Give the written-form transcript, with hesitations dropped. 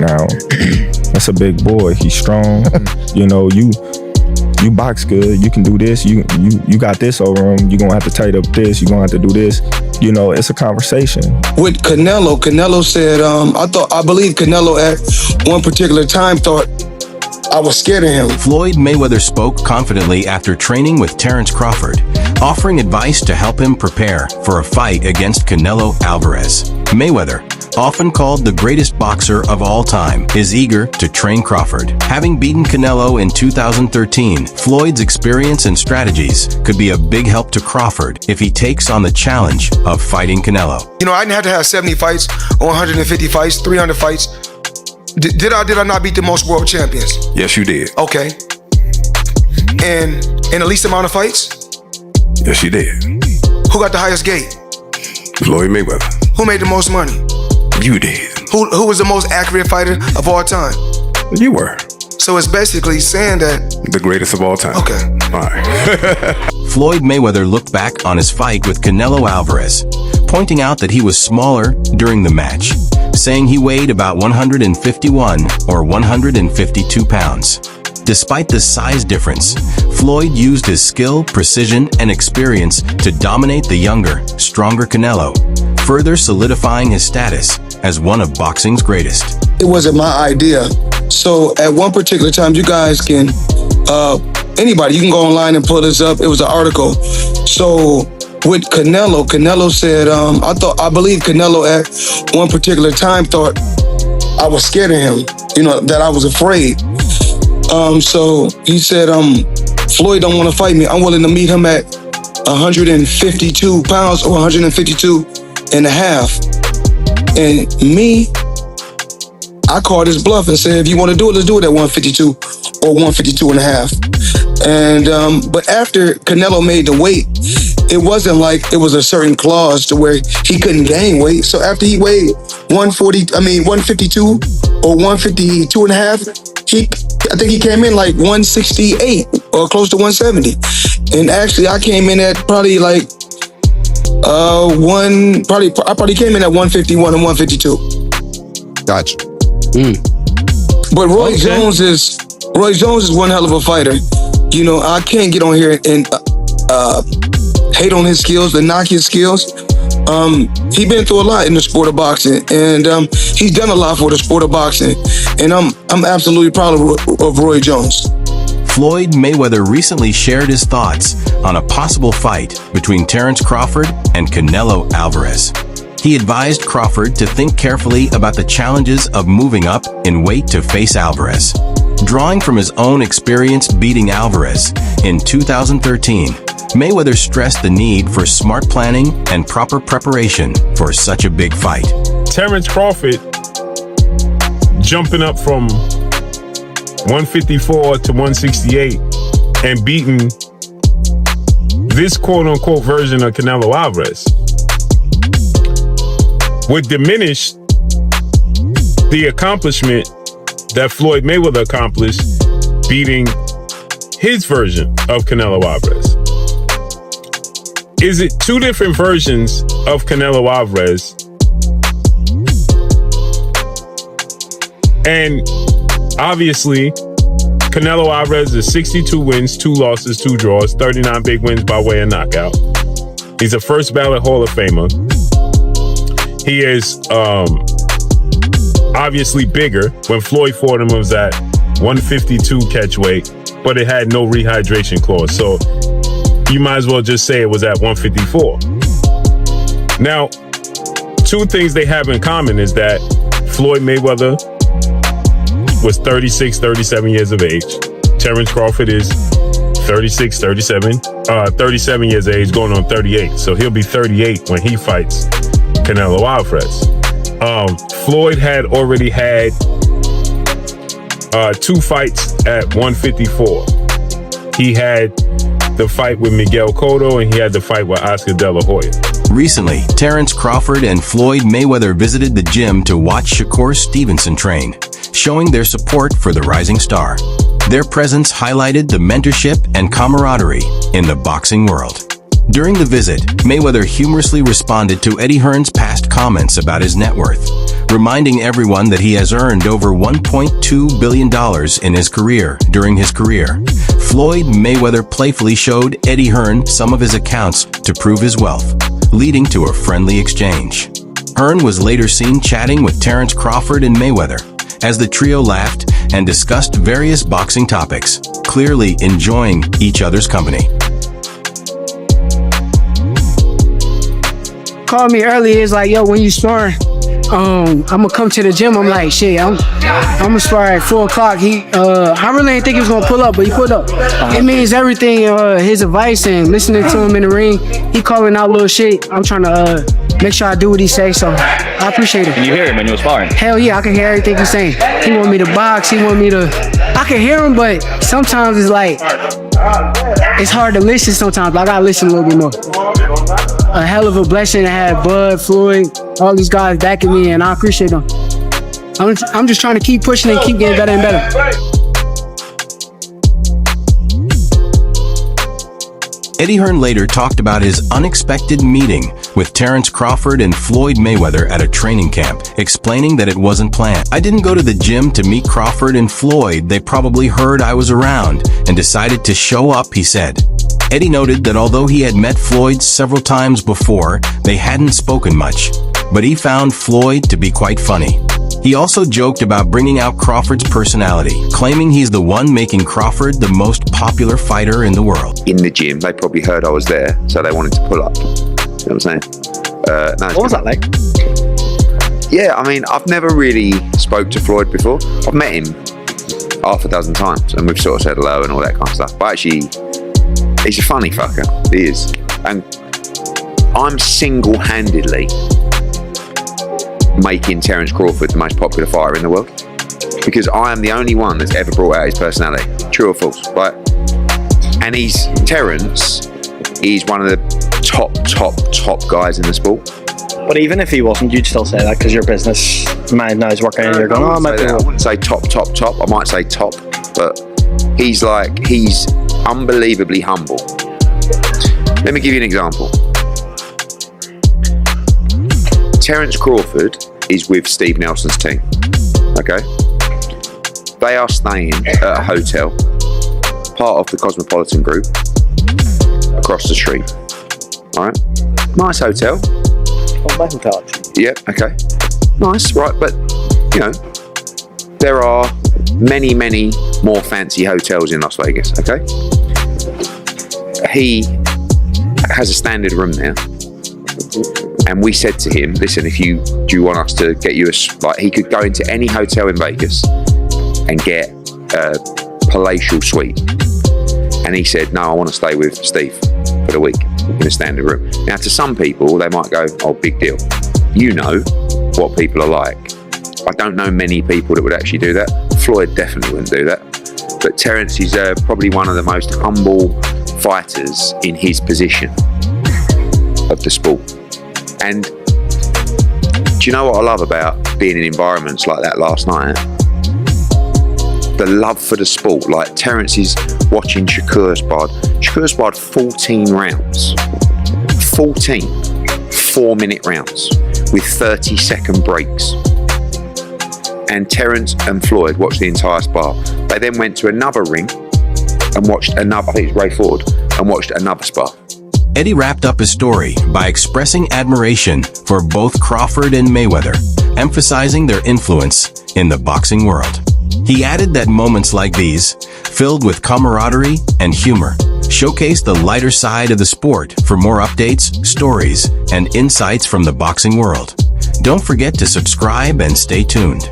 Now, that's a big boy. He's strong. You know, you box good. You can do this. You got this over him. You're gonna have to tight up this. You're gonna have to do this. You know, it's a conversation. With Canelo said, I believe Canelo at one particular time thought I was scared of him. Floyd Mayweather spoke confidently after training with Terence Crawford, offering advice to help him prepare for a fight against Canelo Alvarez. Mayweather, often called the greatest boxer of all time, is eager to train Crawford. Having beaten Canelo in 2013, Floyd's experience and strategies could be a big help to Crawford if he takes on the challenge of fighting Canelo. You know, I didn't have to have 70 fights or 150 fights, 300 fights. Did I not beat the most world champions? Yes, you did. Okay. And in the least amount of fights? Yes, you did. Who got the highest gate? Floyd Mayweather. Who made the most money? You did. Who was the most accurate fighter of all time? You were. So it's basically saying that... The greatest of all time. Okay. All right. Floyd Mayweather looked back on his fight with Canelo Alvarez, pointing out that he was smaller during the match, saying he weighed about 151 or 152 pounds. Despite the size difference, Floyd used his skill, precision, and experience to dominate the younger, stronger Canelo, further solidifying his status as one of boxing's greatest. It wasn't my idea. So at one particular time, you guys can, anybody, you can go online and pull this up. It was an article. So with Canelo said, I believe Canelo at one particular time thought I was scared of him, you know, that I was afraid. So he said, Floyd don't want to fight me. I'm willing to meet him at 152 pounds or 152 and a half. And me, I called his bluff and said, if you want to do it, let's do it at 152 or 152 and a half. And, but after Canelo made the weight, it wasn't like it was a certain clause to where he couldn't gain weight. So after he weighed 152 or 152 and a half, I think he came in like 168 or close to 170. And actually I came in at probably like, I probably came in at 151 and 152. Gotcha. But Roy Jones is one hell of a fighter. You know, I can't get on here and hate on his skills and knock his skills. He's been through a lot in the sport of boxing, and he's done a lot for the sport of boxing. And I'm absolutely proud of Roy Jones. Floyd Mayweather recently shared his thoughts on a possible fight between Terence Crawford and Canelo Alvarez. He advised Crawford to think carefully about the challenges of moving up in weight to face Alvarez. Drawing from his own experience beating Alvarez in 2013, Mayweather stressed the need for smart planning and proper preparation for such a big fight. Terence Crawford jumping up from 154 to 168 and beating this quote-unquote version of Canelo Alvarez would diminish the accomplishment that Floyd Mayweather accomplished beating his version of Canelo Alvarez. Is it two different versions of Canelo Alvarez? And obviously, Canelo Alvarez is 62 wins, 2 losses, 2 draws, 39 big wins by way of knockout. He's a first ballot Hall of Famer. He is obviously bigger. When Floyd fought him, it was at 152 catch weight, but it had no rehydration clause. So you might as well just say it was at 154. Now, two things they have in common is that Floyd Mayweather was 36, 37 years of age. Terence Crawford is 36, 37 years of age, going on 38. So he'll be 38 when he fights Canelo Alvarez. Floyd had already had 2 fights at 154. He had the fight with Miguel Cotto, and he had the fight with Oscar De La Hoya. Recently, Terence Crawford and Floyd Mayweather visited the gym to watch Shakur Stevenson train, showing their support for the rising star. Their presence highlighted the mentorship and camaraderie in the boxing world. During the visit, Mayweather humorously responded to Eddie Hearn's past comments about his net worth, reminding everyone that he has earned over $1.2 billion in his career. During his career, Floyd Mayweather playfully showed Eddie Hearn some of his accounts to prove his wealth, leading to a friendly exchange. Hearn was later seen chatting with Terence Crawford and Mayweather, as the trio laughed and discussed various boxing topics, clearly enjoying each other's company. Called me earlier, it's like, yo, when you sparring, I'm gonna come to the gym. I'm like, shit, I'm gonna spar at 4 o'clock. I really didn't think he was gonna pull up, but he pulled up. It means everything, his advice and listening to him in the ring. He calling out little shit. I'm trying to make sure I do what he say, so I appreciate it. Can you hear him when you were sparring? Hell yeah, I can hear everything he's saying. He want me to box, I can hear him, but sometimes it's like, it's hard to listen sometimes, but I gotta listen a little bit more. A hell of a blessing to have Bud, Floyd, all these guys backing me, and I appreciate them. I'm just trying to keep pushing and keep getting better and better. Eddie Hearn later talked about his unexpected meeting with Terence Crawford and Floyd Mayweather at a training camp, explaining that it wasn't planned. "I didn't go to the gym to meet Crawford and Floyd. They probably heard I was around and decided to show up," he said. Eddie noted that although he had met Floyd several times before, they hadn't spoken much, but he found Floyd to be quite funny. He also joked about bringing out Crawford's personality, claiming he's the one making Crawford the most popular fighter in the world. In the gym, they probably heard I was there, so they wanted to pull up. You know what I'm saying? What was that like? Yeah, I mean, I've never really spoke to Floyd before. I've met him half a dozen times, and we've sort of said hello and all that kind of stuff. But actually, he's a funny fucker. He is. And I'm single-handedly making Terence Crawford the most popular fighter in the world, because I am the only one that's ever brought out his personality. True or false? Right? And Terence is one of the top guys in the sport. But even if he wasn't, you'd still say that because your business mind now is working and you're going, I wouldn't say top. I might say top, but he's unbelievably humble. Let me give you an example. Terence Crawford is with Steve Nelson's team, okay? They are staying at a hotel, part of the Cosmopolitan Group, across the street, all right? Nice hotel. Oh, my hotel. Yep, okay. Nice, right, but, you know, there are many more fancy hotels in Las Vegas, okay? He has a standard room there. And we said to him, listen, do you want us to get you he could go into any hotel in Vegas and get a palatial suite. And he said, no, I want to stay with Steve for the week in a standard room. Now, to some people, they might go, oh, big deal. You know what people are like. I don't know many people that would actually do that. Floyd definitely wouldn't do that. But Terence is probably one of the most humble fighters in his position of the sport. And do you know what I love about being in environments like that last night? The love for the sport. Like Terence is watching Shakur sparred. Shakur sparred 14 rounds. 14 4-minute rounds with 30-second breaks. And Terence and Floyd watched the entire spar. They then went to another ring and watched another, I think it's Ray Ford, and watched another spar. Eddie wrapped up his story by expressing admiration for both Crawford and Mayweather, emphasizing their influence in the boxing world. He added that moments like these, filled with camaraderie and humor, showcase the lighter side of the sport. For more updates, stories, and insights from the boxing world, don't forget to subscribe and stay tuned.